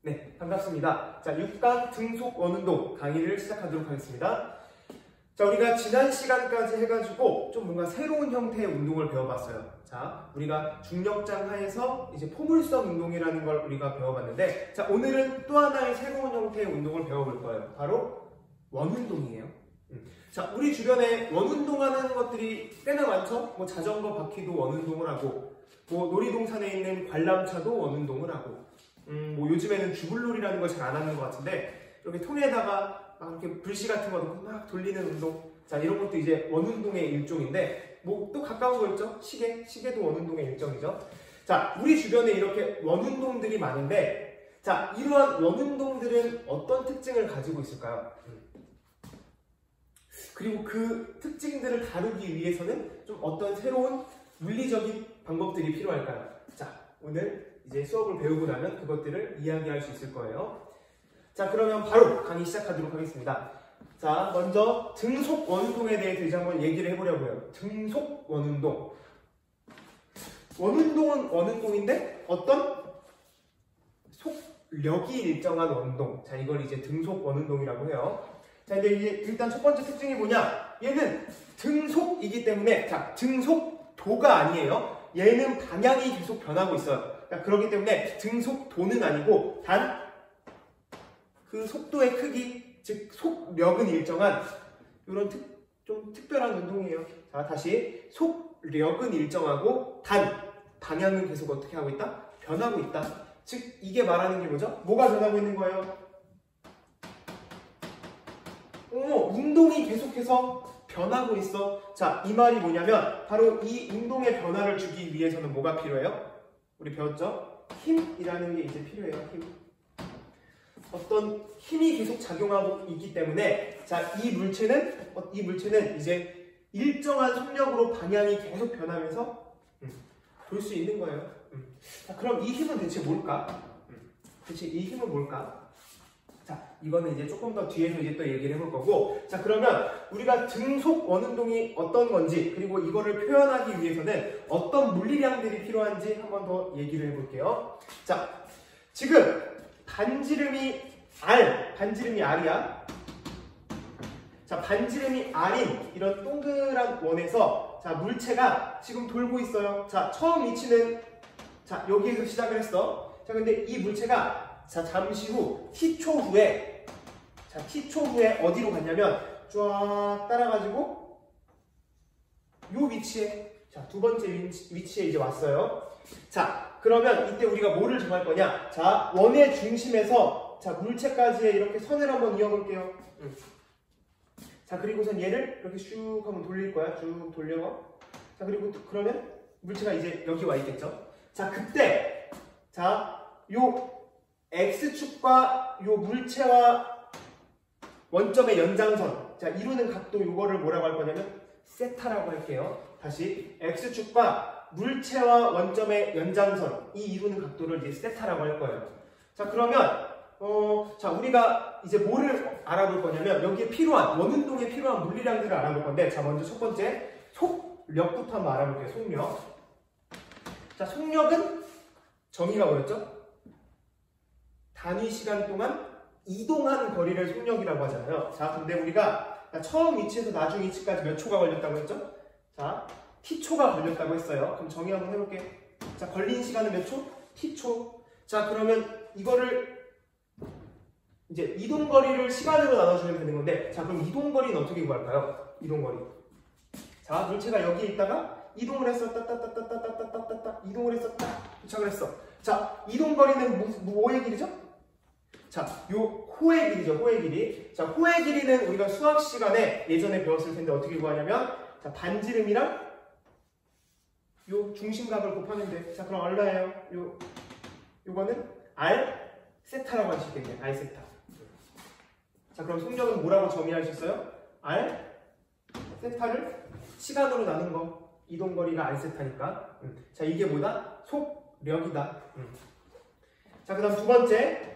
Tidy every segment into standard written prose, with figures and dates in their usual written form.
네, 반갑습니다. 자, 6강 등속 원운동 강의를 시작하도록 하겠습니다. 자, 우리가 지난 시간까지 해가지고 좀 뭔가 새로운 형태의 운동을 배워봤어요. 자, 우리가 중력장 하에서 이제 포물선 운동이라는 걸 우리가 배워봤는데, 자, 오늘은 또 하나의 새로운 형태의 운동을 배워볼 거예요. 바로 원운동이에요. 자, 우리 주변에 원운동하는 것들이 꽤나 많죠? 뭐 자전거 바퀴도 원운동을 하고, 뭐 놀이동산에 있는 관람차도 원운동을 하고, 뭐 요즘에는 주불놀이라는 걸 잘 안 하는 것 같은데, 이렇게 통에다가 막 이렇게 불씨 같은 거 넣고 막 돌리는 운동, 자, 이런 것도 이제 원운동의 일종인데, 뭐 또 가까운 거 있죠? 시계도 원운동의 일종이죠. 자, 우리 주변에 이렇게 원운동들이 많은데, 자, 이러한 원운동들은 어떤 특징을 가지고 있을까요? 그리고 그 특징들을 다루기 위해서는 좀 어떤 새로운 물리적인 방법들이 필요할까요? 자, 오늘 이제 수업을 배우고 나면 그것들을 이야기할 수 있을 거예요. 자, 그러면 바로 강의 시작하도록 하겠습니다. 자, 먼저 등속 원운동에 대해서 이제 한번 얘기를 해보려고요. 등속 원운동. 원운동은 원운동인데 어떤 속력이 일정한 원운동. 자, 이걸 이제 등속 원운동이라고 해요. 자, 근데 이제 일단 첫 번째 특징이 뭐냐? 얘는 등속이기 때문에, 자, 등속도가 아니에요. 얘는 방향이 계속 변하고 있어요. 자, 그렇기 때문에 등속도는 아니고 단 그 속도의 크기, 즉 속력은 일정한 이런 좀 특별한 운동이에요. 자, 다시 속력은 일정하고 단 방향은 계속 어떻게 하고 있다? 변하고 있다. 즉 이게 말하는 게 뭐죠? 뭐가 변하고 있는 거예요? 운동이 계속해서 변하고 있어. 자, 이 말이 뭐냐면 바로 이 운동의 변화를 주기 위해서는 뭐가 필요해요? 우리 배웠죠? 힘이라는 게 이제 필요해요. 힘. 어떤 힘이 계속 작용하고 있기 때문에, 자, 이 물체는 이제 일정한 속력으로 방향이 계속 변하면서 돌 수 있는 거예요. 자, 그럼 이 힘은 대체 뭘까? 대체 이 힘은 뭘까? 자, 이거는 이제 조금 더 뒤에서 이제 또 얘기를 해볼 거고, 자, 그러면 우리가 등속 원운동이 어떤 건지, 그리고 이거를 표현하기 위해서는 어떤 물리량들이 필요한지 한번 더 얘기를 해볼게요. 자, 지금 반지름이 R이야. 자, 반지름이 R인 이런 동그란 원에서, 자, 물체가 지금 돌고 있어요. 자, 처음 위치는, 자, 여기에서 시작을 했어. 자, 근데 이 물체가, 자, 잠시 후 T초 후에, 자, T초 후에 어디로 갔냐면 쫙 따라가지고 요 위치에, 자, 두 번째 위치에 이제 왔어요. 자, 그러면 이때 우리가 뭐를 정할 거냐? 자, 원의 중심에서, 자, 물체까지의 이렇게 선을 한번 이어볼게요. 자, 그리고선 얘를 이렇게 슉 한번 돌릴 거야. 쭉 돌려. 자, 그리고 그러면 물체가 이제 여기 와 있겠죠? 자, 그때, 자, 요 X축과 요 물체와 원점의 연장선, 자, 이루는 각도, 요거를 뭐라고 할 거냐면 세타라고 할게요. 다시 X축과 물체와 원점의 연장선, 이 이루는 각도를 이제 세타라고 할 거예요. 자, 그러면 자, 우리가 이제 뭐를 알아볼 거냐면 여기에 필요한, 원운동에 필요한 물리량들을 알아볼 건데, 자, 먼저 첫 번째 속력부터 한번 알아볼게요. 속력. 자, 속력은 정의가 뭐였죠? 단위 시간 동안 이동한 거리를 속력이라고 하잖아요. 자, 근데 우리가 처음 위치에서 나중 위치까지 몇 초가 걸렸다고 했죠? 자, T초가 걸렸다고 했어요. 그럼 정의 한번 해볼게요. 자, 걸린 시간은 몇 초? T초. 자, 그러면 이거를 이제 이동거리를 시간으로 나눠주면 되는 건데, 자, 그럼 이동거리는 어떻게 구할까요? 이동거리. 자, 물체가 여기에 있다가 이동을 했어. 따따따따따따따따따 이동을 했어. 딱 도착을 했어. 자, 이동거리는 뭐의 길이죠? 자, 요 호의 길이죠. 호의 길이. 자, 호의 길이는 우리가 수학 시간에 예전에 배웠을 텐데 어떻게 구하냐면, 자, 반지름이랑 요 중심각을 곱하면 돼. 자, 그럼 얼마예요? 요거는 R 세타라고 할 수 있겠네. R 세타. 자, 그럼 속력은 뭐라고 정의할 수 있어요? R 세타를 시간으로 나눈 거. 이동거리가 R 세타니까. 자, 이게 뭐다? 속력이다. 자, 그 다음 두 번째.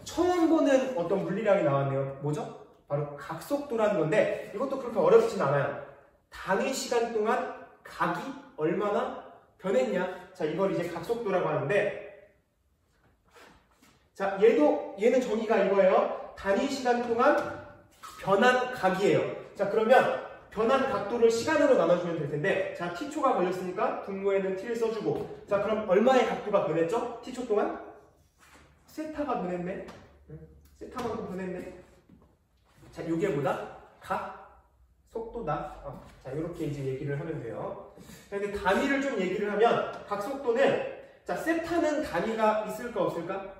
처음 보는 어떤 물리량이 나왔네요. 뭐죠? 바로 각속도라는 건데, 이것도 그렇게 어렵진 않아요. 단위 시간 동안 각이 얼마나 변했냐? 자, 이걸 이제 각속도라고 하는데, 자, 얘는 정의가 이거예요. 단위 시간 동안 변한 각이에요. 자, 그러면 변한 각도를 시간으로 나눠주면 될 텐데, 자, t초가 걸렸으니까 분모에는 t를 써주고, 자, 그럼 얼마의 각도가 변했죠? t초 동안? 세타가 변했네. 세타만큼 변했네. 자, 요게 뭐다? 각 속도다. 자, 이렇게 이제 얘기를 하면 돼요. 근데 단위를 좀 얘기를 하면, 각 속도는, 자, 세타는 단위가 있을까 없을까?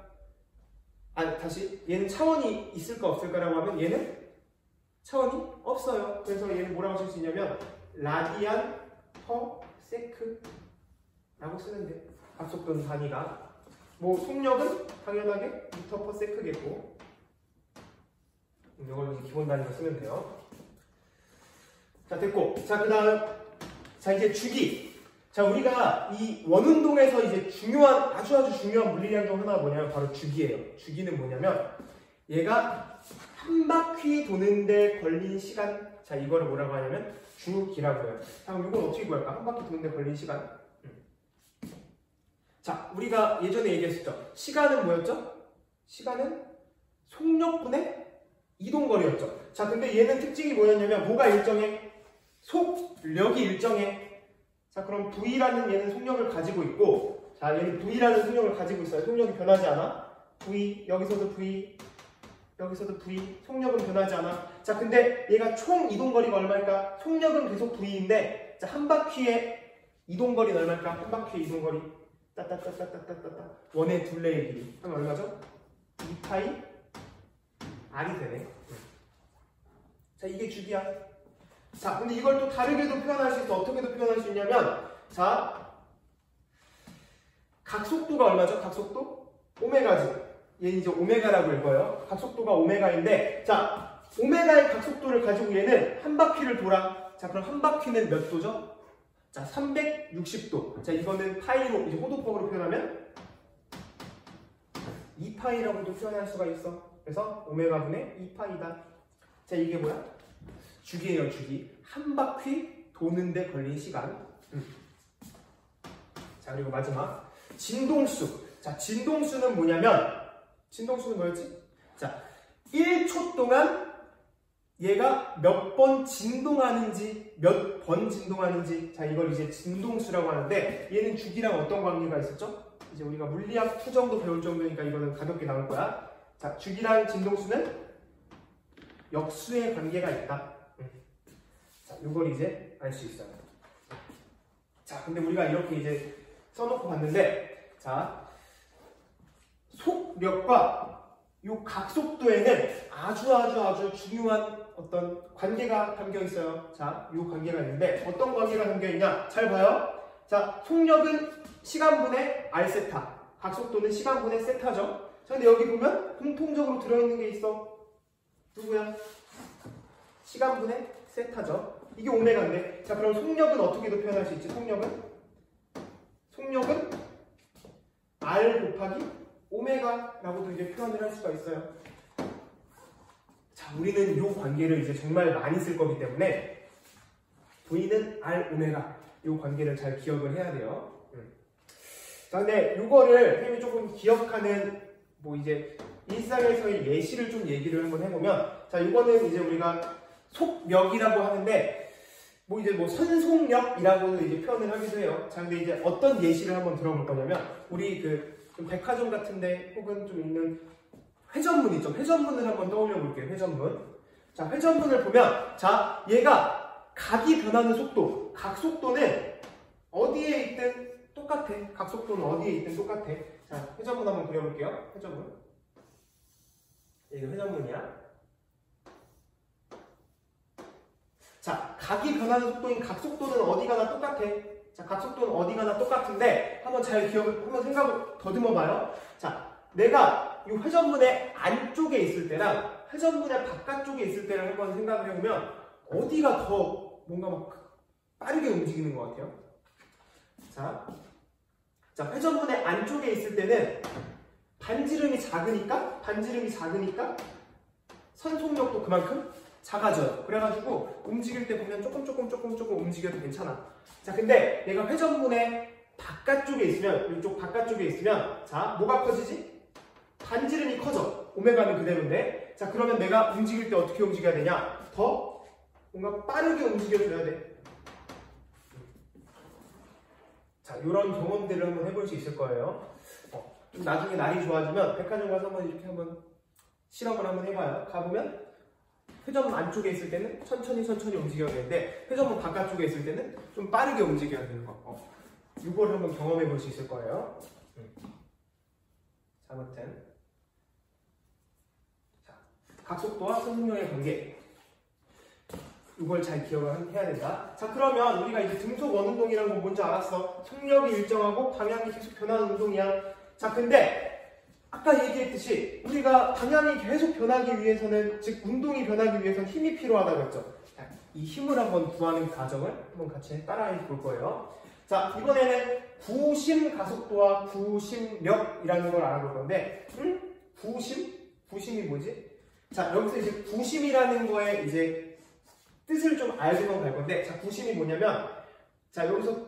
아니, 다시, 얘는 차원이 있을까 없을까라고 하면 얘는 차원이 없어요. 그래서 얘는 뭐라고 쓸 수 있냐면 라디안 퍼 세크라고 쓰는데, 각속도는 단위가, 뭐 속력은 당연하게 미터 퍼 세크겠고, 이걸 이제 기본 단위로 쓰면 돼요. 자, 됐고, 자, 그 다음, 자, 이제 주기. 자, 우리가 이 원운동에서 이제 중요한, 아주 중요한 물리량 중 하나가 뭐냐면 바로 주기예요. 주기는 뭐냐면 얘가 한 바퀴 도는데 걸린 시간, 자, 이거를 뭐라고 하냐면 주기라고 해요. 자, 그럼 이건 어떻게 구할까? 한 바퀴 도는데 걸린 시간. 자, 우리가 예전에 얘기했었죠. 시간은 뭐였죠? 시간은 속력분의 이동거리였죠. 자, 근데 얘는 특징이 뭐였냐면 뭐가 일정해? 속력이 일정해. 자, 그럼 V라는 얘는 속력을 가지고 있고, 자, 얘는 V라는 속력을 가지고 있어요. 속력이 변하지 않아. V, 여기서도 V, 여기서도 V, 속력은 변하지 않아. 자, 근데 얘가 총 이동거리가 얼마일까? 속력은 계속 V인데, 자, 한 바퀴의 이동거리는 얼마일까? 한 바퀴의 이동거리. 따따따따따따따. 원의 둘레의 길이. 그럼 얼마죠? 2파이 R이 되네. 자, 이게 주기야. 자, 근데 이걸 또 다르게도 표현할 수 있어. 어떻게도 표현할 수 있냐면, 자, 각속도가 얼마죠? 각속도? 오메가지. 얘는 이제 오메가라고 읽어요. 각속도가 오메가인데, 자, 오메가의 각속도를 가지고 얘는 한 바퀴를 돌아. 자, 그럼 한 바퀴는 몇 도죠? 자, 360도. 자, 이거는 파이로, 이제 호도법으로 표현하면 2파이라고도 표현할 수가 있어. 그래서 오메가분의 2파이다. 자, 이게 뭐야? 주기예요, 주기. 한 바퀴 도는데 걸린 시간. 자, 그리고 마지막 진동수. 자, 진동수는 뭐냐면, 진동수는 뭐였지? 자, 1초 동안 얘가 몇 번 진동하는지, 몇 번 진동하는지, 자, 이걸 이제 진동수라고 하는데, 얘는 주기랑 어떤 관계가 있었죠? 이제 우리가 물리학 2 정도 배울 정도니까 이거는 가볍게 나올 거야. 자, 주기랑 진동수는 역수의 관계가 있다. 자, 이걸 이제 알 수 있어요. 자, 근데 우리가 이렇게 이제 써놓고 봤는데, 자, 속력과 요 각속도에는 아주 중요한 어떤 관계가 담겨 있어요. 자, 요 관계가 있는데, 어떤 관계가 담겨 있냐? 잘 봐요. 자, 속력은 시간분의 R세타, 각속도는 시간분의 세타죠. 자, 근데 여기 보면 공통적으로 들어있는 게 있어. 누구야? 시간분의 세타죠. 이게 오메가인데, 자, 그럼 속력은 어떻게도 표현할 수 있지? 속력은 R 곱하기 오메가라고도 이제 표현을 할 수가 있어요. 자, 우리는 이 관계를 이제 정말 많이 쓸 거기 때문에 V는 R 오메가, 이 관계를 잘 기억을 해야 돼요. 자, 근데 이거를 선생님이 조금 기억하는 뭐 이제 일상에서의 예시를 좀 얘기를 한번 해보면, 자, 이거는 이제 우리가 속력이라고 하는데, 뭐 이제 뭐 선속력이라고도 이제 표현을 하기도 해요. 자, 근데 이제 어떤 예시를 한번 들어볼 거냐면, 우리 좀 백화점 같은데 혹은 좀 있는 회전문 있죠? 회전문을 한번 떠올려 볼게요. 회전문. 자, 회전문을 보면, 자, 얘가 각이 변하는 속도, 각속도는 어디에 있든 똑같아. 각속도는 어디에 있든 똑같아. 자, 회전문 한번 그려볼게요. 회전문. 이거 회전문이야. 자, 각이 변하는 속도인 각속도는 어디 가나 똑같아. 자, 각속도는 어디 가나 똑같은데, 한번 잘 한번 생각을 더듬어 봐요. 자, 내가 이 회전문의 안쪽에 있을 때랑 회전문의 바깥쪽에 있을 때를 한번 생각을 해보면, 어디가 더 뭔가 막 빠르게 움직이는 것 같아요? 자, 회전문의 안쪽에 있을 때는 반지름이 작으니까 선속력도 그만큼 작아져요. 그래가지고 움직일 때 보면 조금 움직여도 괜찮아. 자, 근데 얘가 회전문의 바깥쪽에 있으면, 이쪽 바깥쪽에 있으면, 자, 뭐가 커지지? 반지름이 커져. 오메가는 그대로인데. 자, 그러면 내가 움직일 때 어떻게 움직여야 되냐? 더 뭔가 빠르게 움직여줘야 돼. 자, 이런 경험들을 한번 해볼 수 있을 거예요. 좀 나중에 날이 좋아지면 백화점 가서 한번 이렇게 한번 실험을 한번 해봐요. 가보면 회전 안쪽에 있을 때는 천천히 움직여야 되는데 회전문 바깥쪽에 있을 때는 좀 빠르게 움직여야 되는 거. 이걸 한번 경험해 볼 수 있을 거예요. 자, 아무튼 자, 각속도와 선승력의 관계, 이걸 잘 기억을 해야 된다. 자, 그러면 우리가 이제 등속 원운동이라는 건 뭔지 알았어. 속력이 일정하고 방향이 계속 변하는 운동이야. 자, 근데 아까 얘기했듯이 우리가 방향이 계속 변하기 위해서는, 즉 운동이 변하기 위해서는 힘이 필요하다고 했죠. 자, 이 힘을 한번 구하는 과정을 한번 같이 따라해 볼 거예요. 자, 이번에는 구심 가속도와 구심력이라는 걸 알아볼 건데, 구심? 구심이 뭐지? 자, 여기서 이제 구심이라는 거에 이제 뜻을 좀 알고만 갈 건데, 자, 구심이 뭐냐면, 자, 여기서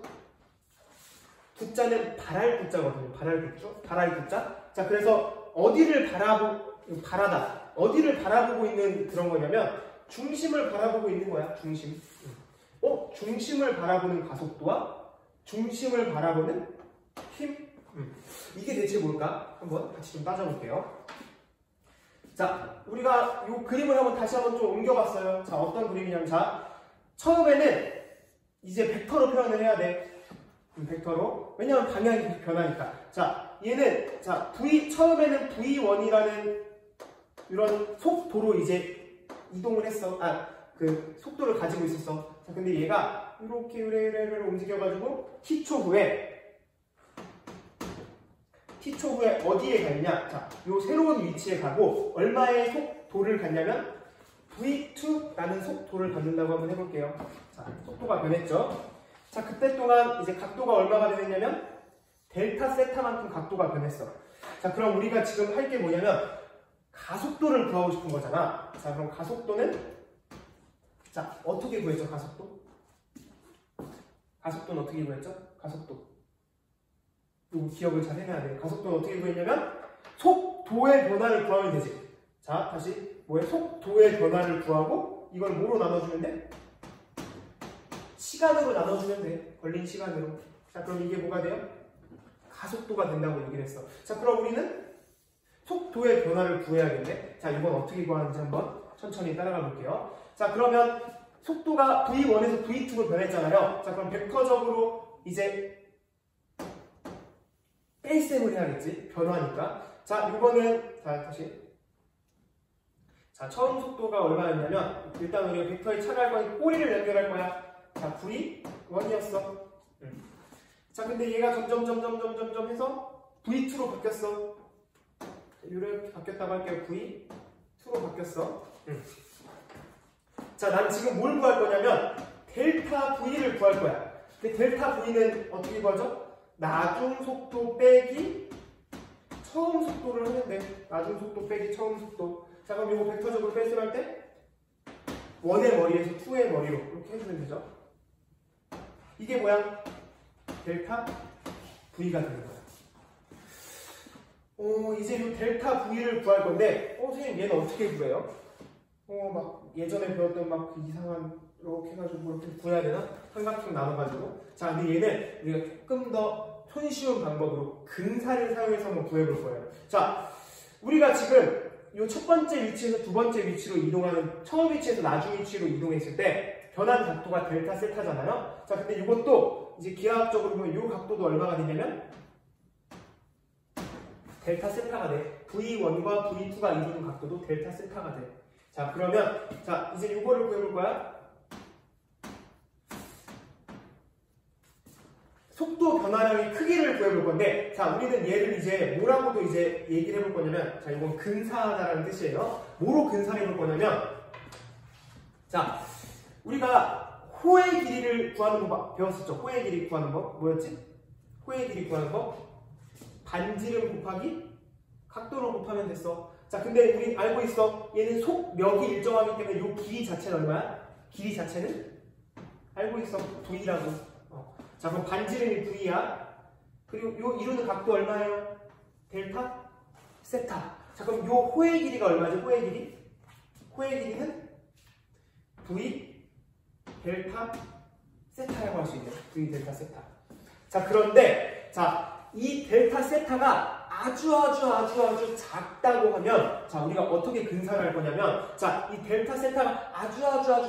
구자는 발할 구자거든요. 발할 구자. 자, 그래서 어디를 어디를 바라보고 있는 그런 거냐면, 중심을 바라보고 있는 거야, 중심. 중심을 바라보는 가속도와 중심을 바라보는 힘? 이게 대체 뭘까? 한번 같이 좀 따져볼게요. 자, 우리가 이 그림을 다시 한번 좀 옮겨봤어요. 자, 어떤 그림이냐면, 자, 처음에는 이제 벡터로 표현을 해야 돼. 벡터로. 왜냐하면 방향이 계속 변하니까. 자, 얘는, 자, 처음에는 V1이라는 이런 속도로 이제 이동을 했어. 그 속도를 가지고 있었어. 자, 근데 얘가 이렇게 움직여가지고 T초 후에 어디에 갔냐? 자, 요 새로운 위치에 가고 얼마의 속도를 갖냐면 V2라는 속도를 갖는다고 한번 해볼게요. 자, 속도가 변했죠? 자, 그때 동안 이제 각도가 얼마가 변했냐면 델타 세타만큼 각도가 변했어. 자, 그럼 우리가 지금 할 게 뭐냐면 가속도를 구하고 싶은 거잖아. 자, 그럼 가속도는, 자, 어떻게 구했죠? 가속도는 어떻게 구했죠? 가속도. 이거 기억을 잘 해놔야 돼요. 가속도는 어떻게 구했냐면 속도의 변화를 구하면 되지. 자, 다시 뭐에 속도의 변화를 구하고 이걸 뭐로 나눠주면 돼? 시간으로 나눠주면 돼. 걸린 시간으로. 자, 그럼 이게 뭐가 돼요? 가속도가 된다고 얘기를 했어. 자, 그럼 우리는 속도의 변화를 구해야겠네. 자, 이건 어떻게 구하는지 한번 천천히 따라가 볼게요. 자, 그러면 속도가 V1에서 V2로 변했잖아요. 자, 그럼 벡터적으로 이제 뺄셈을 해야겠지. 변화니까. 자, 이거는, 자, 다시. 자, 처음 속도가 얼마였냐면, 일단 우리가 벡터에 차갈 거니까 꼬리를 연결할 거야. 자, V1이었어. 자, 근데 얘가 점점 해서 V2로 바뀌었어. 이렇게 바뀌었다고 할게요. V2로 바뀌었어. 자, 난 지금 뭘 구할 거냐면 델타 V를 구할 거야. 근데 델타 V는 어떻게 구하죠? 나중 속도 빼기 처음 속도를 하는데, 나중 속도 빼기 처음 속도. 자, 그럼 이거 벡터적으로 뺄셈할 때 1의 머리에서 2의 머리로 이렇게 해주면 되죠. 이게 뭐야? 델타 V가 되는 거야. 이제 이 델타 V를 구할 건데, 선생님 얘는 어떻게 구해요? 막 예전에 배웠던 막 그 이상한 이렇게 해가지고 이렇게 구해야 되나? 삼각형 나눠가지고. 자, 근데 얘는 우리가 조금 더 손쉬운 방법으로 근사를 사용해서 한번 구해볼 거예요. 자, 우리가 지금 이 첫 번째 위치에서 두 번째 위치로 이동하는, 처음 위치에서 나중 위치로 이동했을 때 변한 각도가 델타 세타잖아요. 자, 근데 이것도 이제 기하학적으로 보면 이 각도도 얼마가 되냐면 델타 세타가 돼. V1과 V2가 이루는 각도도 델타 세타가 돼. 자, 그러면, 자, 이제 이거를 구해볼 거야. 속도 변화량의 크기를 구해볼 건데, 자, 우리는 얘를 이제 뭐라고도 이제 얘기를 해볼 거냐면, 자, 이건 근사하다라는 뜻이에요. 뭐로 근사를 해볼 거냐면, 자, 우리가 호의 길이를 구하는 법 배웠었죠? 호의 길이 구하는 법. 뭐였지? 호의 길이 구하는 법. 반지름 곱하기 각도로 곱하면 됐어. 자, 근데 우리 알고 있어. 얘는 속력이 일정하기 때문에 이 길이 자체는 얼마야? 길이 자체는 알고 있어. V라고. 자, 그럼 반지름이 V야. 그리고 요 이루는 각도 얼마예요? 델타 세타. 자, 그럼 요 호의 길이가 얼마죠? 호의 길이? 호의 길이는 V 델타 세타라고 할 수 있네요. V 델타 세타. 자, 그런데 자, 이 델타 세타가 아주 작다고 하면, 자, 우리가 어떻게 근사를 할 거냐면, 자, 이 델타 세타가 아주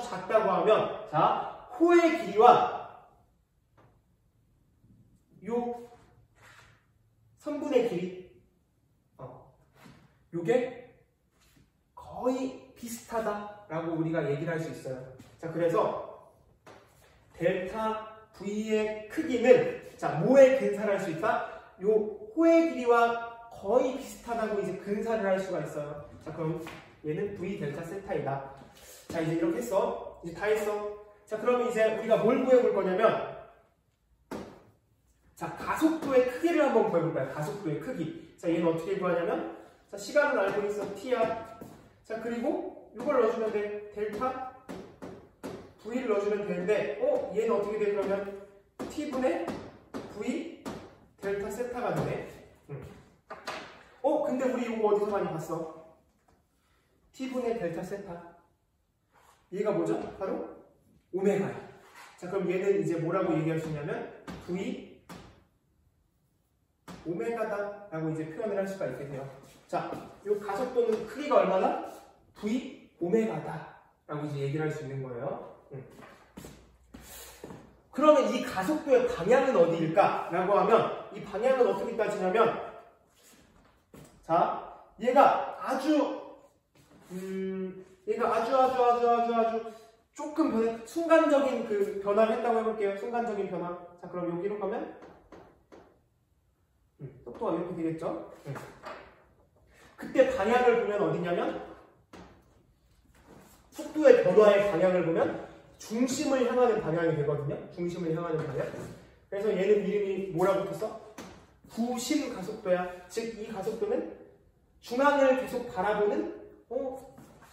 작다고 하면, 자, 호의 길이와 요 선분의 길이, 요게 거의 비슷하다라고 우리가 얘기를 할 수 있어요. 자, 그래서 델타 V의 크기는, 자, 뭐에 근사를 할 수 있다? 요 호의 길이와 거의 비슷하다고 이제 근사를 할 수가 있어요. 자, 그럼 얘는 V 델타 세타이다. 자, 이제 이렇게 했어. 이제 다 했어. 자, 그러면 이제 우리가 뭘 구해볼 거냐면, 자, 가속도의 크기를 한번 구해볼까요? 가속도의 크기. 자, 얘는 어떻게 구하냐면, 자, 시간을 알고 있어. t야. 자, 그리고 이걸 넣어주면 돼. 델타 V를 넣어주면 되는데, 얘는 어떻게 돼? 그러면 t분의 V 델타 세타가 되네. 근데 우리 이거 어디서 많이 봤어? t분의 델타 세타. 얘가 뭐죠? 바로 오메가야. 자, 그럼 얘는 이제 뭐라고 얘기할 수 있냐면 V 오메가다 라고 이제 표현을 할 수가 있겠네요. 자, 이 가속도는 크기가 얼마나? V 오메가다 라고 이제 얘기를 할 수 있는 거예요. 그러면 이 가속도의 방향은 어디일까? 라고 하면 이 방향은 어떻게 따지냐면, 자, 얘가 아주 조금 순간적인 그 변화를 했다고 해볼게요. 순간적인 변화. 자, 그럼 여기로 가면 속도가 이렇게 되겠죠? 그때 방향을 보면 어디냐면, 속도의 변화의 방향을 보면 중심을 향하는 방향이 되거든요. 중심을 향하는 방향. 그래서 얘는 이름이 뭐라고 붙었어? 구심 가속도야. 즉, 이 가속도는 중앙을 계속 바라보는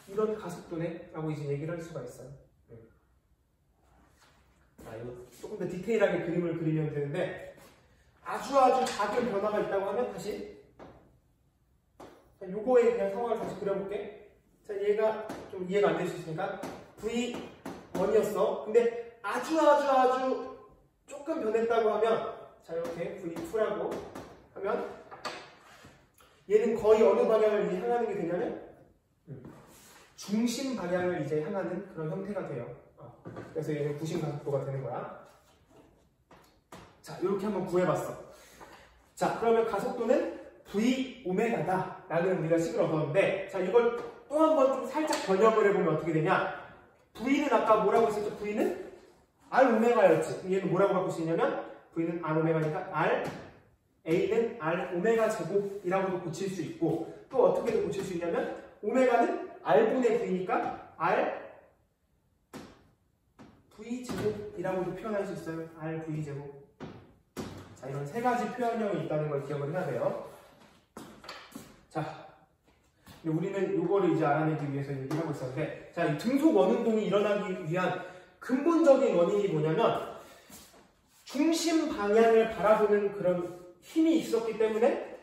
이런 가속도네 라고 이제 얘기를 할 수가 있어요. 자, 이거 조금 더 디테일하게 그림을 그리면 되는데, 아주 작은 변화가 있다고 하면 다시, 자, 요거의 그냥 상황을 다시 그려볼게. 자, 얘가 좀 이해가 안 될 수 있으니까 V1이었어. 근데 아주 조금 변했다고 하면, 자, 이렇게 V2라고 하면 얘는 거의 어느 방향을 이제 향하는 게 되냐면 중심 방향을 이제 향하는 그런 형태가 돼요. 그래서 얘는 구심 가속도가 되는 거야. 자, 이렇게 한번 구해봤어. 자, 그러면 가속도는 V 오메가다 라는 우리가 식을 얻었는데, 자, 이걸 또 한 번 좀 살짝 번역을 해보면 어떻게 되냐? V는 아까 뭐라고 했었죠? V는 R 오메가였지. 얘는 뭐라고 바꿀 수 있냐면, V는 R 오메가니까 R, A는 R 오메가 제곱이라고도 고칠 수 있고, 또 어떻게도 고칠 수 있냐면, 오메가는 R분의 V니까 R V 제곱이라고도 표현할 수 있어요. R V 제곱. 자, 이런 세 가지 표현형이 있다는 걸 기억을 해야 돼요. 자, 우리는 이거를 이제 알아내기 위해서 얘기를 하고 있었는데, 자, 이 등속 원운동이 일어나기 위한 근본적인 원인이 뭐냐면, 중심 방향을 바라보는 그런 힘이 있었기 때문에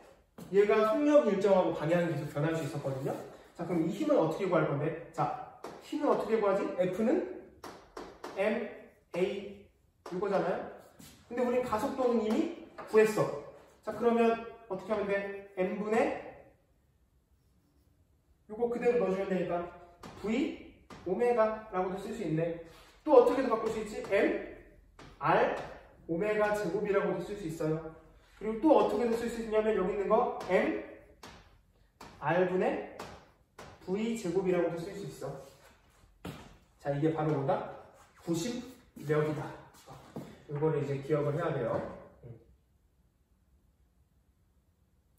얘가 속력이 일정하고 방향이 계속 변할 수 있었거든요. 자, 그럼 이 힘은 어떻게 구할 건데? 자, 힘은 어떻게 구하지? F는 M, A 이거잖아요. 근데 우린 가속도는 이미 구했어. 자, 그러면 어떻게 하면 돼? M분의 이거 그대로 넣어주면 되니까 V 오메가라고도 쓸 수 있네. 또 어떻게도 바꿀 수 있지? M, R, 오메가 제곱이라고도 쓸 수 있어요. 그리고 또 어떻게도 쓸 수 있냐면 여기 있는 거 M, R분의 V 제곱이라고도 쓸 수 있어. 자, 이게 바로 뭐다? 구심력이다. 이거를 이제 기억을 해야 돼요.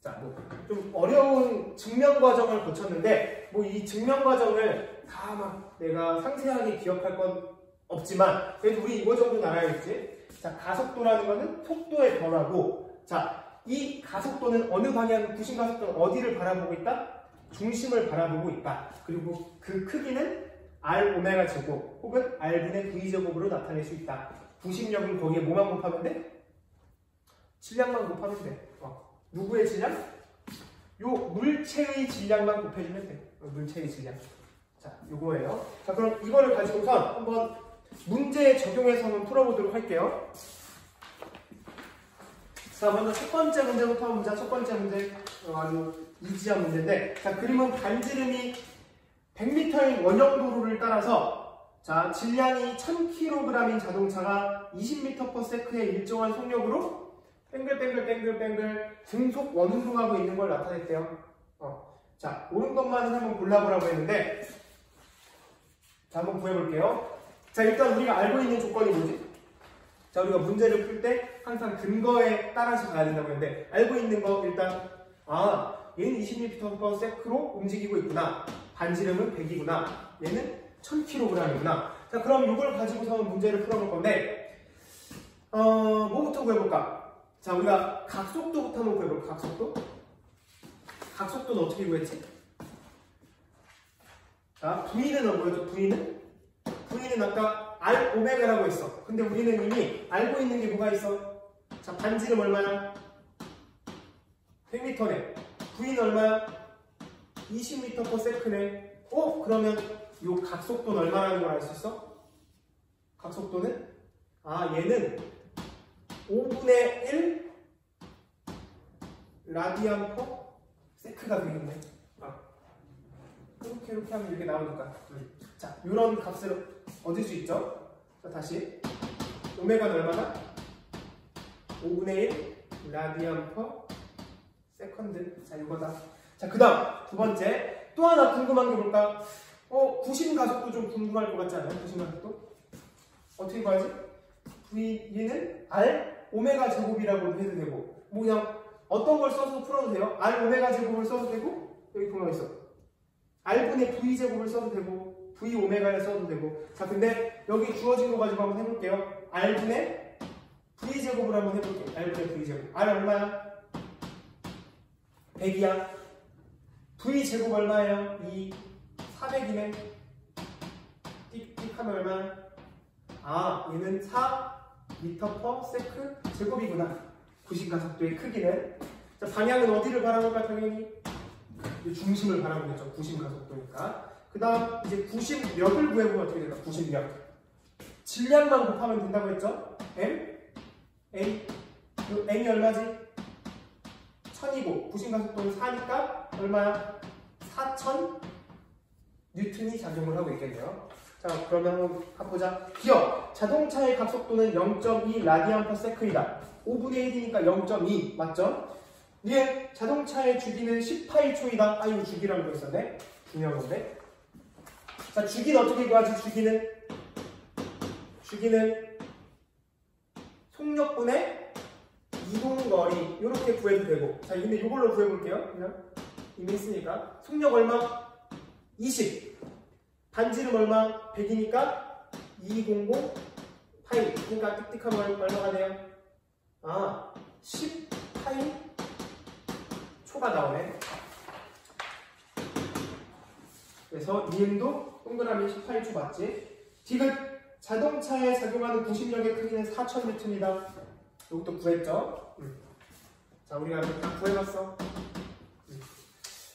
자, 뭐 좀 어려운 증명 과정을 거쳤는데, 뭐 이 증명 과정을 다 막 내가 상세하게 기억할 건 없지만, 그래도 우리 이거 정도는 알아야겠지. 자, 가속도라는 거는 속도의 변화고, 자, 이 가속도는 어느 방향, 구심 가속도는 어디를 바라보고 있다? 중심을 바라보고 있다. 그리고 그 크기는 R 오메가 제곱 혹은 R분의 V 제곱으로 나타낼 수 있다. 구심력은 거기에 뭐만 곱하면 돼? 질량만 곱하면 돼. 누구의 질량? 요 요 물체의 질량만 곱해주면 돼요. 물체의 질량. 자, 요거예요. 자, 그럼 이거를 가지고선 한번 문제에 적용해서 한번 풀어보도록 할게요. 자, 먼저 첫 번째 문제부터 한번 보자. 첫 번째 문제. 아주 이지한 문제인데, 자, 그림은 반지름이 100m인 원형도로를 따라서, 자, 질량이 1000kg인 자동차가 20m/s의 일정한 속력으로 뱅글뱅글 등속 원운동하고 있는 걸 나타냈대요. 자, 옳은 것만은 한번 골라보라고 했는데, 자, 한번 구해볼게요. 자, 일단 우리가 알고 있는 조건이 뭐지? 자, 우리가 문제를 풀 때 항상 근거에 따라서 가야 된다고 했는데, 알고 있는 거 일단, 얘는 20m/s로 움직이고 있구나. 반지름은 100이구나. 얘는 1000kg이구나. 자, 그럼 이걸 가지고서 문제를 풀어볼 건데, 뭐부터 구해볼까? 자, 우리가 각속도부터 한번 구해볼까? 각속도? 각속도는 어떻게 구했지? 자, V는 뭐였죠? V는 아까 R 오메가라고 했어. 근데 우리는 이미 알고 있는 게 뭐가 있어? 자, 반지름 얼마야? 100m네. V는 얼마야? 20m/s네. 그러면 요 각속도는 얼마라는 걸 알 수 있어? 각속도는? 얘는 5분의 1 라디안 퍼 세크가 되겠네. 이렇게 하면 이렇게 나오니까. 자, 이런 값을 얻을 수 있죠. 자, 다시 오메가는 얼마나? 5분의 1 라디안 퍼 세컨드. 자, 이거다. 자, 그 다음 두 번째. 또 하나 궁금한 게 뭘까? 구심 가속도 좀 궁금할 것 같지 않아요? 구심 가속도? 어떻게 구하지? V는 R 오메가 제곱이라고 해도 되고, 뭐 그냥 어떤 걸 써서 풀어도 돼요. R 오메가 제곱을 써도 되고, 여기 보면 있어. R분의 V 제곱을 써도 되고, V 오메가를 써도 되고. 자, 근데 여기 주어진 거 가지고 한번 해볼게요. R분의 V 제곱을 한번 해볼게요. R분의 V 제곱. R 얼마야? 100이야. V 제곱 얼마예요? 400이네. 띡띡 하면 얼마야? 얘는 4m/s 제곱이구나. 구심 가속도의 크기는. 자, 방향은 어디를 바라볼까? 당연히 중심을 바라보겠죠. 구심 가속도니까. 그 다음 이제 구심력을 구해보면 어떻게 될까? 구심력. 질량만 곱하면 된다고 했죠? M? A? M이 얼마지? 1000이고 구심 가속도는 4니까 얼마야? 4000 뉴턴이 작용을 하고 있겠네요. 자, 그러면 한번 가보자. 기억! 자동차의 각속도는 0.2 라디안 퍼 세크이다. 5분의 1이니까 0.2 맞죠? 얘 자동차의 주기는 18초이다. 이거 주기라는 거 있었네. 중요한 건데. 자, 주기는 어떻게 구하지? 주기는 속력분의 이동거리 이렇게 구해도 되고. 자, 근데 이걸로 구해볼게요. 그냥 이미 했으니까. 속력 얼마? 20. 반지름 얼마? 100이니까 200 파이. 그러니까 띡띡하면 얼마가 돼요? 10 파이 초가 나오네. 그래서 이음도 동그라미 18초 맞지? 디귿 자동차에 작용하는 구심력의 크기는 4000N이다. 이것도 구했죠? 자, 우리가 다 구해봤어.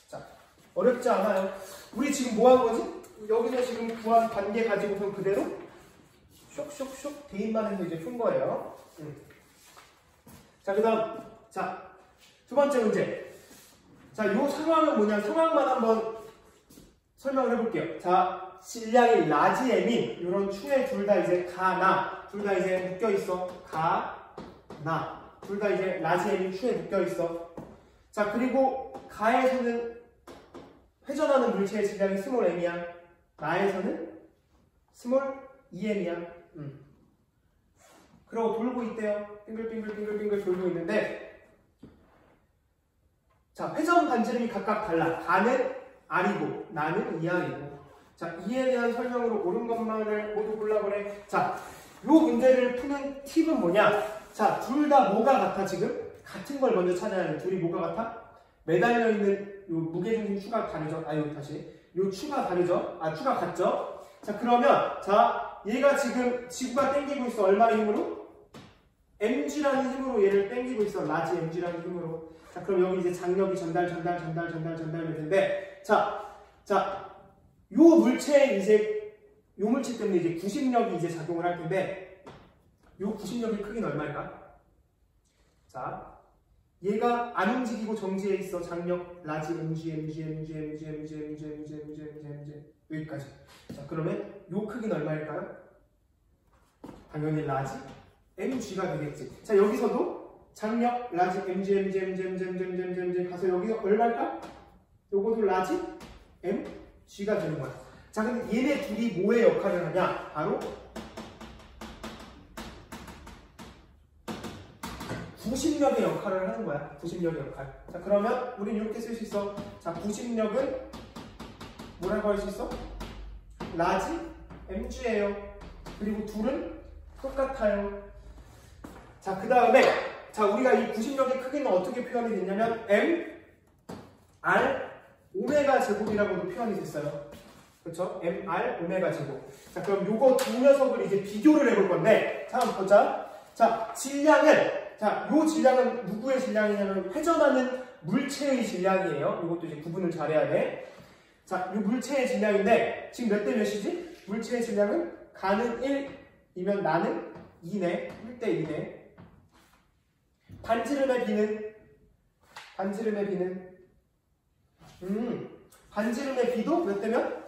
자, 어렵지 않아요. 우리 지금 뭐 한 거지? 여기서 지금 구한 관계 가지고선 그대로 쇽쇽쇽 대입만 해서 이제 푼 거예요. 자, 그 다음, 자, 두 번째 문제. 자, 요 상황은 뭐냐? 상황만 한번 설명을 해볼게요. 자, 질량이 라지 M인 요런 추에 둘 다 이제 가나, 둘 다 이제 묶여있어. 가나, 둘 다 이제 라지 M인 추에 묶여있어. 자, 그리고 가에서는 회전하는 물체의 질량이 스몰 m이야. 나에서는 스몰 2m이야. 그러고 돌고 있대요. 빙글빙글 돌고 있는데, 자, 회전 반지름이 각각 달라. 가는 R이고 나는 2R이고. 자, 이에 대한 설명으로 옳은 것만을 모두 골라보래. 자, 요 문제를 푸는 팁은 뭐냐? 자, 둘 다 뭐가 같아 지금? 같은 걸 먼저 찾아야 돼. 둘이 뭐가 같아? 매달려 있는 요 무게중심 추가 다르죠? 다시. 요 추가 다르죠? 추가 같죠? 자, 그러면 자, 얘가 지금 지구가 당기고 있어. 얼마의 힘으로? mg라는 힘으로 얘를 당기고 있어. 라지 mg라는 힘으로. 자, 그럼 여기 이제 장력이 전달될 텐데, 요 물체에 이제, 요 물체 때문에 이제 구심력이 이제 작용을 할 텐데, 요 구심력의 크기는 얼마일까? 자, 얘가 안 움직이고 정지해 있어. 장력, 라지 mg, 여기까지. 자, 그러면 요 크기는 얼마일까요? 당연히 라지 mg가 되겠지. 자, 여기서도 장력, 라지 mg 가서 여기서 얼마일까? 요것도 라지 mg가 되는 거야. 자, 근데 얘네 둘이 뭐의 역할을 하냐? 바로 구심력의 역할을 하는 거야. 구심력의 역할. 자, 그러면 우린 이렇게 쓸 수 있어. 자, 구심력은 뭐라고 할 수 있어? 라지 mg예요. 그리고 둘은 똑같아요. 자, 그 다음에 자, 우리가 이 구심력의 크기는 어떻게 표현이 됐냐면 m r 오메가 제곱이라고도 표현이 됐어요. 그렇죠? m r 오메가 제곱. 자, 그럼 요거 두 녀석을 이제 비교를 해볼 건데, 자, 한번 보자. 자, 질량은, 자, 요 질량은 누구의 질량이냐면 회전하는 물체의 질량이에요. 이것도 이제 구분을 잘해야 돼. 자, 요 물체의 질량인데 지금 몇 대 몇이지? 물체의 질량은 가는 1이면 나는 2네. 1대 2네. 반지름의 비는 반지름의 비도 몇 대면?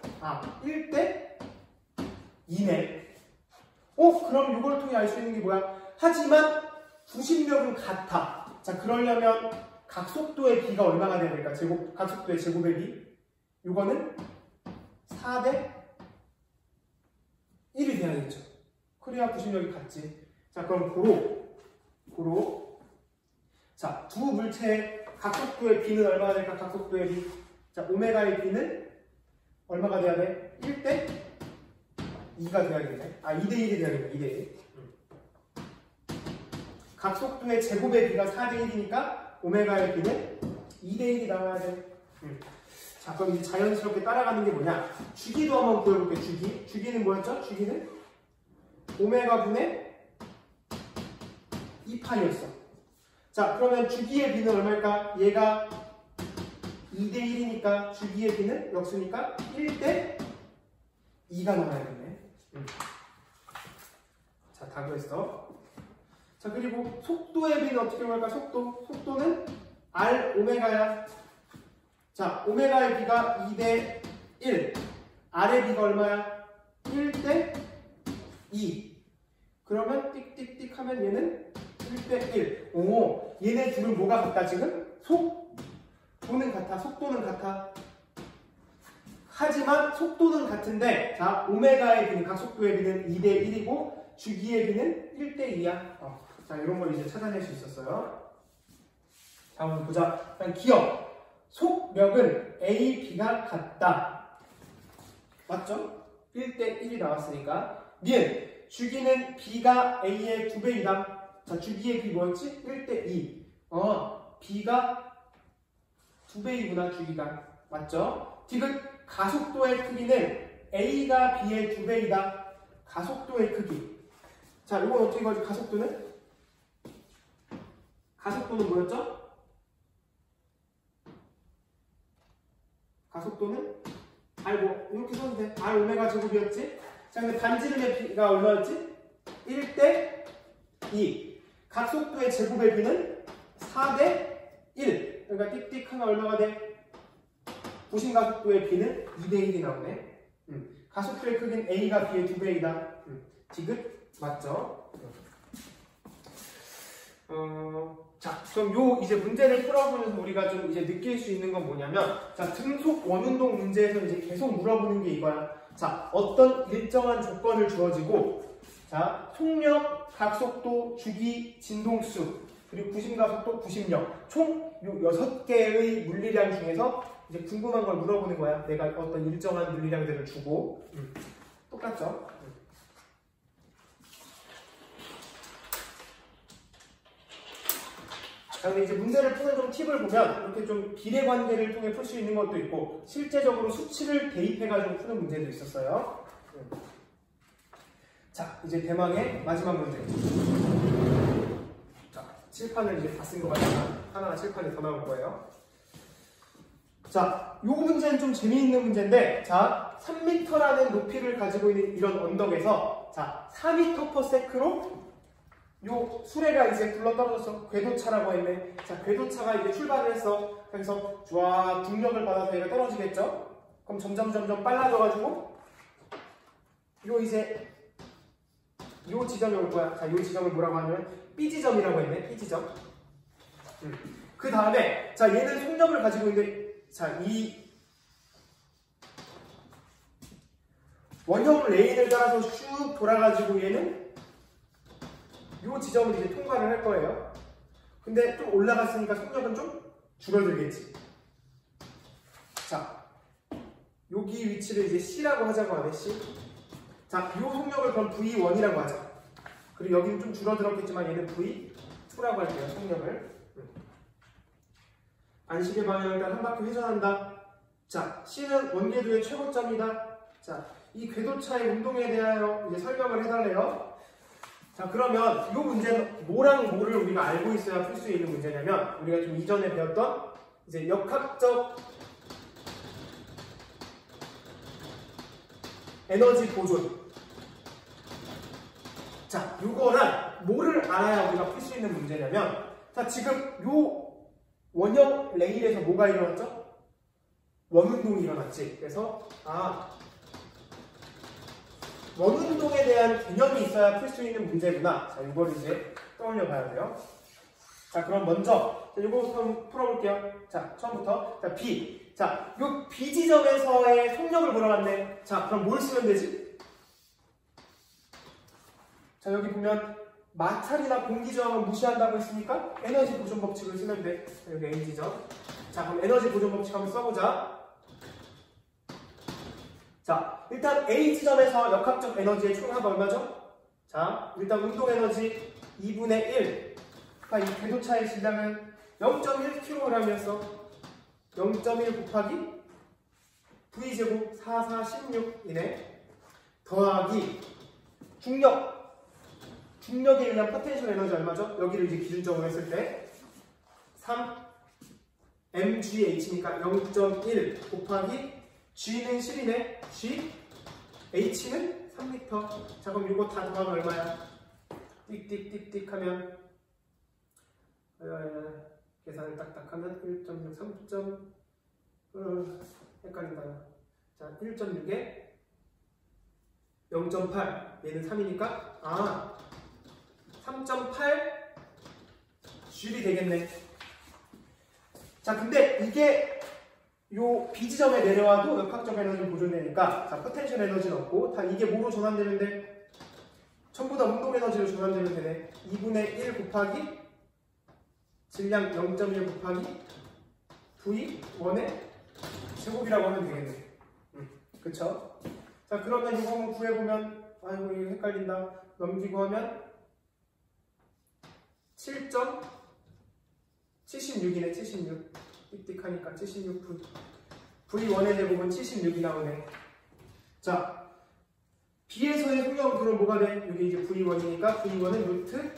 1대 2네. 그럼 이걸 통해 알 수 있는 게 뭐야? 하지만 구심력은 같아. 자, 그러려면 각속도의 비가 얼마가 돼야 될까? 각속도의 제곱의 비. 이거는 4대 1이 돼야겠죠. 그래야 구심력이 같지. 자, 그럼 고로. 자, 두 물체의 각속도의 비는 얼마가 될까? 각속도의 비. 자, 오메가의 비는 얼마가 돼야 돼? 1대 2가 돼야겠네. 2대 1이 돼야겠네. 2대 1. 각속도의 제곱의 비가 4대 1이니까 오메가의 비는 2대 1이 나와야 돼. 자, 그럼 이제 자연스럽게 따라가는 게 뭐냐? 주기도 한번 보여볼게. 주기는 뭐였죠? 주기는 오메가 분의 2파이였어. 자, 그러면 주기의 비는 얼마일까? 얘가 2대 1이니까 주기의 비는 역수니까 1대 2가 나와야겠네. 자, 다 구했어. 자, 그리고 속도의 비는 어떻게 볼까? 속도는 R 오메가야. 자, 오메가의 비가 2대 1. R의 비가 얼마야? 1대 2. 그러면 띡띡띡 하면 얘는 1대 1. 오, 얘네 둘은 뭐가 같다 지금? 속도는 같아. 하지만 속도는 같은데, 자, 오메가의 비는, 각속도의 비는 2대 1이고, 주기의 비는 1대 2야. 자, 이런 걸 이제 찾아낼 수 있었어요. 다음 보자. 일단 기억. 속력은 A, B가 같다. 맞죠? 1대 1이 나왔으니까. 니은, 주기는 B가 A의 2배이다. 자, 주기의 B 뭐였지? 1대 2. B가 2배이구나, 주기가. 맞죠? 디귿, 가속도의 크기는 A가 B의 2배이다. 가속도의 크기. 자, 이건 어떻게 가지? 가속도는 뭐였죠? 가속도는 이렇게 써도 돼. R 오메가 제곱이었지? 자, 근데 반지름의 B가 얼마였지? 1대 2. 각속도의 제곱의 B는 4대 1. 그러니까 띡띡 하면 얼마가 돼? 부신 가속도의 B는 2대 1이 나오네. 가속도의 크기는 A가 B의 2배이다. 디귿 맞죠? 자, 그럼 이제 문제를 풀어보면서 우리가 좀 이제 느낄 수 있는 건 뭐냐면, 자, 등속 원운동 문제에서 이제 계속 물어보는 게 이거야. 자, 어떤 일정한 조건을 주어지고, 자, 속력, 각속도, 주기, 진동수, 그리고 구심가속도, 구심력, 총 요 6개의 물리량 중에서 이제 궁금한 걸 물어보는 거야. 내가 어떤 일정한 물리량들을 주고. 똑같죠? 자, 근데 이제 문제를 푸는 좀 팁을 보면 이렇게 좀 비례관계를 통해 풀 수 있는 것도 있고, 실제적으로 수치를 대입해가지고 푸는 문제도 있었어요. 자, 이제 대망의 마지막 문제. 칠판을 이제 다 쓴 것 같지만 하나가 칠판이 더 나올 거예요. 자, 요 문제는 좀 재미있는 문제인데, 자, 3m라는 높이를 가지고 있는 이런 언덕에서, 자, 4m/s로 요 수레가 이제 굴러떨어져서 궤도차라고 했네. 자, 궤도차가 이제 출발을 했어. 그래서 쫙 중력을 받아서 얘가 떨어지겠죠? 그럼 점점 빨라져가지고, 요 이제, 요 지점이 올 거야. 자, 요 지점을 뭐라고 하냐면, B지점이라고 했네. B지점. 그 다음에, 자, 얘는 속력을 가지고 있는데, 자, 이 원형 레인을 따라서 슉 돌아가지고 얘는 이 지점을 이제 통과를 할 거예요. 근데 좀 올라갔으니까 속력은 좀 줄어들겠지. 자, 여기 위치를 이제 C라고 하자고 하네, C. 자, 이 속력을 그럼 V1이라고 하자. 그리고 여기는 좀 줄어들었겠지만 얘는 V2라고 할게요, 속력을. 안식의 방향을 일단 한 바퀴 회전한다. 자, C는 원궤도의 최고점이다. 자, 이 궤도차의 운동에 대하여 이제 설명을 해달래요. 자, 그러면 이 문제는 뭐랑 뭐를 우리가 알고 있어야 풀 수 있는 문제냐면, 우리가 좀 이전에 배웠던 이제 역학적 에너지 보존. 자, 요거랑 뭐를 알아야 우리가 풀 수 있는 문제냐면, 자, 지금 요 원형 레일에서 뭐가 일어났죠? 원운동이 일어났지. 그래서 원운동에 대한 개념이 있어야 풀 수 있는 문제구나. 자, 이걸 이제 떠올려 봐야 돼요. 자, 그럼 먼저 이거 좀 풀어볼게요. 자, 처음부터. 자, B. 자, 요 B 지점에서의 속력을 물어봤네. 자, 그럼 뭘 쓰면 되지? 자, 여기 보면 마찰이나 공기 저항을 무시한다고 했으니까 에너지 보존 법칙을 쓰면 돼. 여기 A 지점. 자, 그럼 에너지 보존 법칙 한번 써보자. 자, 일단 A 지점에서 역학적 에너지의 총합 얼마죠? 자, 일단 운동 에너지 2분의 1. 그러니까 이 궤도차의 질량은 0.1kg이었어. 0.1 곱하기 V제곱 4416이네. 더하기 중력. 중력에 의한 포텐셜 에너지 얼마죠? 여기를 이제 기준점으로 했을 때 3mgh니까 0.1 곱하기 G는 실이네. G, H는 3m. 자, 그럼 이거 다 더하면 얼마야? 띡띡띡띡 하면 계산을 딱딱 하면 1.6, 3점 헷갈린다. 자, 1.6에 0.8 얘는 3이니까 3.8 G이 되겠네. 자, 근데 이게 요 B지점에 내려와도 역학적 에너지 보존되니까, 자, 포텐셜 에너지는 없고 다 이게 뭐로 전환되는데? 전부 다 운동 에너지로 전환되면 되네. 2분의 1 곱하기 질량 0.1 곱하기 V1의 제곱이라고 하면 되겠네. 그쵸? 자, 그러면 이거 한번 구해보면, 아이고 이거 헷갈린다. 넘기고 하면 7.76이네. 76. 띡띡하니까 76V. V1의 제곱은 76이 나오네. 자, B에서의 속력은 그럼 뭐가 돼? 여기 이제 V1이니까 V1은 루트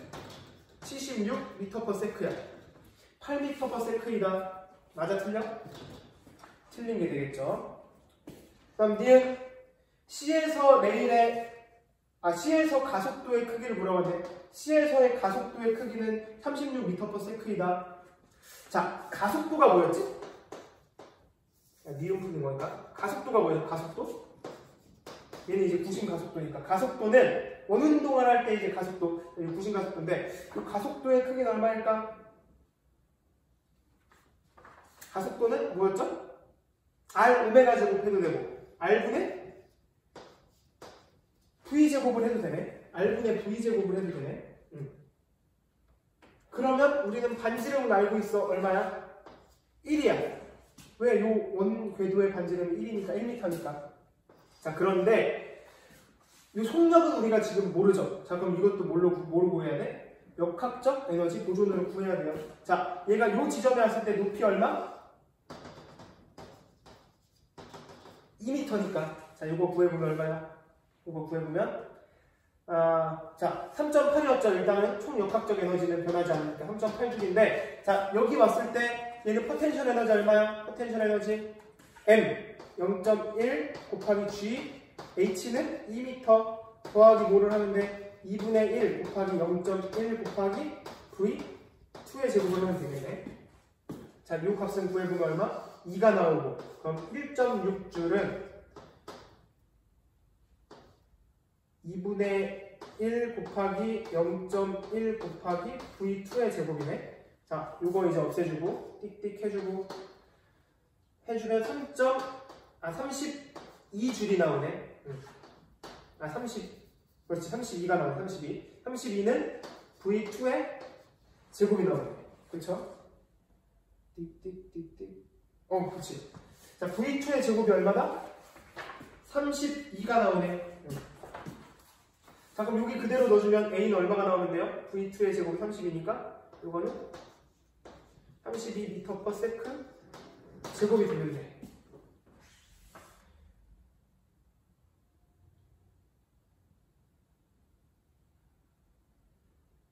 76m/s야. 8m/s이다. 맞아, 틀려? 틀린 게 되겠죠. 그다음 니은 C에서 레일의 C에서 가속도의 크기를 물어봤네. C에서의 가속도의 크기는 36m/s이다. 자, 가속도가 뭐였지? 니은 푸는 거니까. 가속도가 뭐였어? 가속도? 얘는 이제 구심 가속도니까. 가속도는 원운동을 할 때 이제 가속도, 구심 가속도인데, 이 가속도의 크기는 얼마일까? 가속도는 뭐였죠? R 오메가 제곱 해도 되고, R분의 V 제곱을 해도 되네. R분의 V 제곱을 해도 되네. 그러면 우리는 반지름을 알고 있어. 얼마야? 1이야. 왜? 요 원 궤도의 반지름이 1이니까 1m니까. 자, 그런데 이 속력은 우리가 지금 모르죠. 자, 그럼 이것도 뭐로 구해야 돼? 역학적 에너지 보존으로 구해야 돼요. 자, 얘가 요 지점에 왔을 때 높이 얼마? 2m니까. 자, 요거 구해보면 얼마야? 요거 구해보면 자, 3.8이었죠. 일단은 총 역학적 에너지는 변하지 않으니까 3.8줄인데, 자, 여기 왔을 때 얘는 포텐셜 에너지 얼마야? 포텐셜 에너지 M 0.1 곱하기 G, H는 2m 더하기 뭐를 하는데 2분의 1 곱하기 0.1 곱하기 V2의 제곱을 하면 되겠네. 자, 이 값은 구해보면 얼마? 2가 나오고, 그럼 1.6줄은 2분의 1 곱하기 0.1 곱하기 V2의 제곱이네. 자, 요거 이제 없애주고 띡띡 해주고 해주면 32줄이 나오네. 그렇지, 32가 나오네. 32는 V2의 제곱이 나오네. 그쵸? 띡띡띡띡. 그렇지. 자, V2의 제곱이 얼마다? 32가 나오네. 자, 그럼 여기 그대로 넣어주면 A는 얼마가 나오는데요? V2의 제곱이 30이니까 이거는 32m/s 제곱이 되면 돼.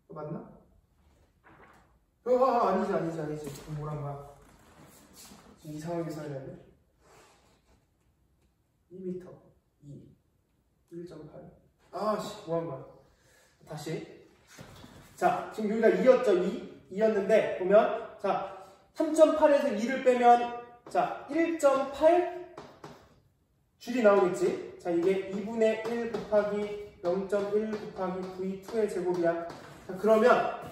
맞나? 아니지. 그럼 뭐란 거야? 이상하게 살려네. 2m, 1.8. 뭐한 거야? 다시. 자, 지금 여기가 2였죠? 2였는데, 보면, 자, 3.8에서 2를 빼면, 자, 1.8 줄이 나오겠지? 자, 이게 2분의 1 곱하기 0.1 곱하기 V2의 제곱이야. 자, 그러면,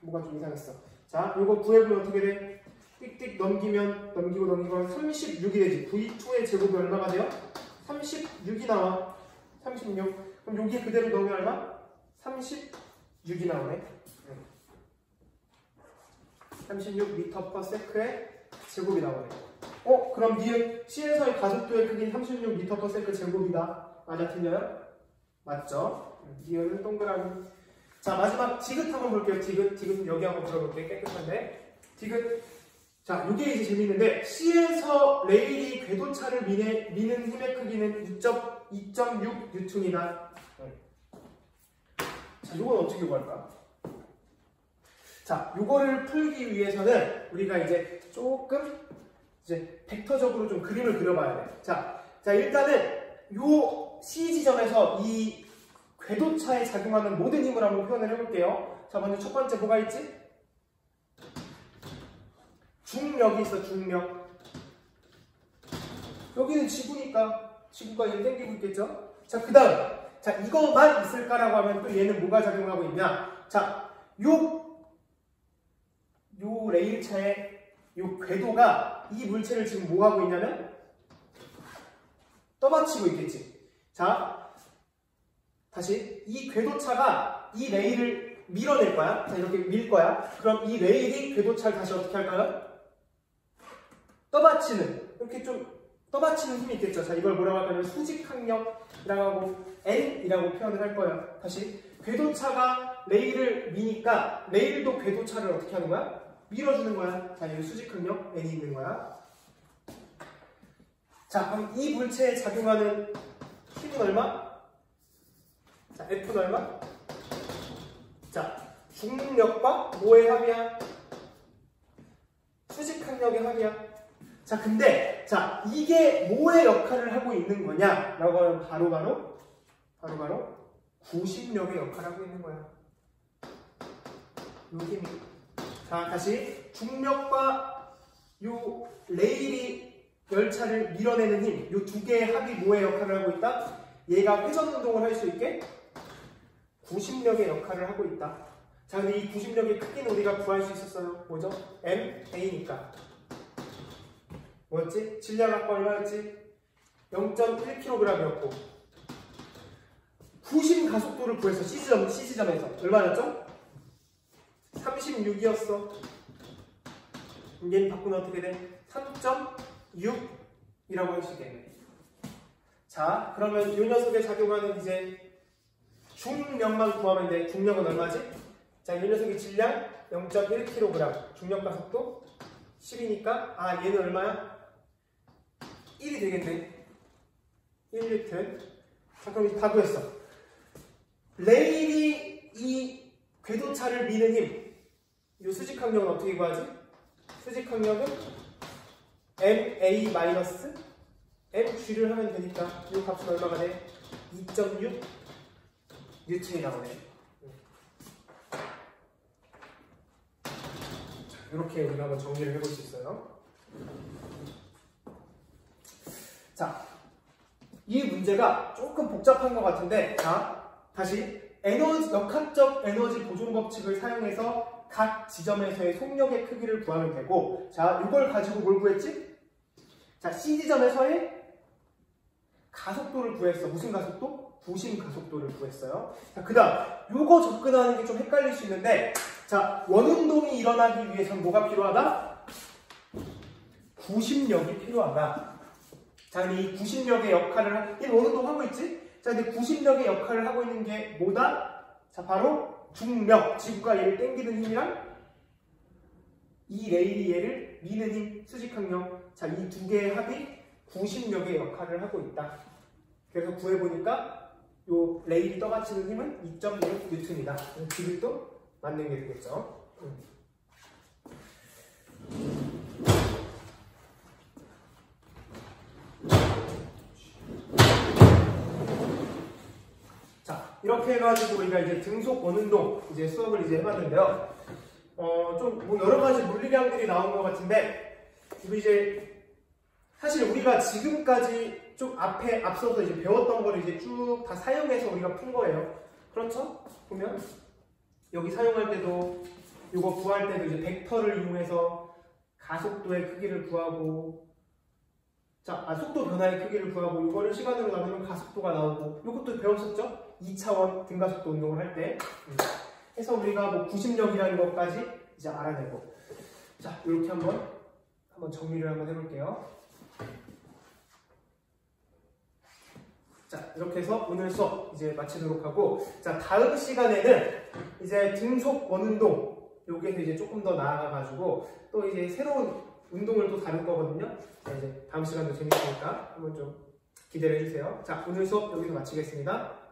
뭐가 좀 이상했어. 자, 요거 구해보면 어떻게 돼? 띡띡 넘기고 36이 되지. V2의 제곱이 얼마가 돼요? 36이 나와. 36. 그럼 여기에 그대로 넣으면 얼마? 36이 나오네. 36m/s의 제곱이 나오네. 그럼 니은 C에서의 가속도의 크기는 36m/s 제곱이다. 맞아, 틀려요? 맞죠? 니은은 동그라미. 자, 마지막 디귿 한번 볼게요. 디귿 여기 한번 들어볼게요. 깨끗한데. 디귿. 자, 이게 이제 재밌는데, C에서 레일이 궤도차를 미는 힘의 크기는 2.6 뉴턴이다. 자, 이건 어떻게 구할까? 자, 요거를 풀기 위해서는 우리가 이제 조금 벡터적으로 좀 그림을 그려봐야 돼. 자, 일단은 요 C 지점에서 이 궤도차에 작용하는 모든 힘을 한번 표현을 해볼게요. 자, 먼저 첫 번째 뭐가 있지? 중력이 있어, 중력. 여기는 지구니까 지구가 얘를 당기고 있겠죠? 자, 그 다음. 자, 이거만 있을까라고 하면 또 얘는 뭐가 작용하고 있냐? 자, 요 레일차의 요 궤도가 이 물체를 지금 뭐 하고 있냐면 떠받치고 있겠지. 자, 다시 이 궤도차가 이 레일을 밀어낼 거야. 자, 이렇게 밀 거야. 그럼 이 레일이 궤도차를 다시 어떻게 할까요? 떠받치는, 이렇게 좀 떠받치는 힘이 있겠죠. 자, 이걸 뭐라고 할까요? 수직항력이라고 하고 N이라고 표현을 할 거예요. 다시 궤도차가 레일을 미니까 레일도 궤도차를 어떻게 하는 거야? 밀어주는 거야. 자, 여기 수직항력 N이 있는 거야. 자, 그럼 이 물체에 작용하는 힘은 얼마? 자, F는 얼마? 자, 중력과 뭐의 합이야? 수직항력의 합이야. 자, 근데 자, 이게 뭐의 역할을 하고 있는 거냐? 라고 하면 바로 구심력의 역할을 하고 있는 거야. 요 힘이. 자, 다시 중력과 요 레일이 열차를 밀어내는 힘, 요 두 개의 합이 뭐의 역할을 하고 있다? 얘가 회전 운동을 할 수 있게 구심력의 역할을 하고 있다. 자, 근데 이 구심력의 크기는 우리가 구할 수 있었어요. 뭐죠? MA니까. 뭐였지? 질량 아까 얼마였지? 0.1kg이었고 구심 가속도를 구해서 C지점에서 얼마였죠? 36이었어. 얘는 바꾸면 어떻게 돼? 3.6이라고 할 수 있겠네. 자, 그러면 이 녀석에 작용하는 이제 중력만 구하면 돼. 중력은 얼마지? 자, 이 녀석의 질량 0.1kg, 중력 가속도 10이니까 얘는 얼마야? 1이 되겠네. 1N. 자, 그럼 다 구했어. 레일이 이 궤도차를 미는 힘, 이 수직항력은 어떻게 구하지? 수직항력은 MA-MG를 하면 되니까 이 값은 얼마가 돼? 2.6 뉴턴이 나오네. 자, 이렇게 우리가 한번 정리를 해볼 수 있어요. 자, 이 문제가 조금 복잡한 것 같은데, 자, 다시 역학적 에너지 보존 법칙을 사용해서 각 지점에서의 속력의 크기를 구하면 되고, 자, 이걸 가지고 뭘 구했지? 자, C 지점에서의 가속도를 구했어. 무슨 가속도? 부심 가속도를 구했어요. 자, 그 다음 요거 접근하는 게 좀 헷갈릴 수 있는데, 자, 원운동이 일어나기 위해서는 뭐가 필요하다? 구심력이 필요하다. 자, 근데 이 구심력의 역할을 이 원운동 하고 있지? 자, 근데 구심력의 역할을 하고 있는 게 뭐다? 자, 바로 중력, 지구가 얘를 당기는 힘이랑 이 레일이 얘를 미는 힘, 수직항력. 자, 이 두 개의 합이 구심력의 역할을 하고 있다. 그래서 구해보니까 요 레일이 떠받치는 힘은 2.6 뉴턴이다. 길이도 맞는 게 되겠죠. 자, 이렇게 해가지고 우리가 이제 등속 원운동 이제 수업을 이제 해봤는데요. 좀 뭐 여러 가지 물리량들이 나온 것 같은데, 이거 이제 사실 우리가 지금까지 좀 앞서서 이제 배웠던 거를 이제 쭉 다 사용해서 우리가 푼 거예요. 그렇죠? 보면 여기 사용할 때도 이거 구할 때도 이제 벡터를 이용해서 가속도의 크기를 구하고, 자, 속도 변화의 크기를 구하고, 이거를 시간으로 나누면 가속도가 나오고, 이것도 배웠었죠? 2차원 등가속도 운동을 할 때. 해서 우리가 뭐 구심력이라는 것까지 이제 알아내고. 자, 이렇게 한번 정리를 한번 해볼게요. 자, 이렇게 해서 오늘 수업 이제 마치도록 하고, 자, 다음 시간에는 이제 등속 원운동, 여기에서 이제 조금 더 나아가가지고, 또 이제 새로운 운동을 또 다룰 거거든요. 자, 이제 다음 시간도 재밌으니까 한번 좀 기대를 해주세요. 자, 오늘 수업 여기서 마치겠습니다.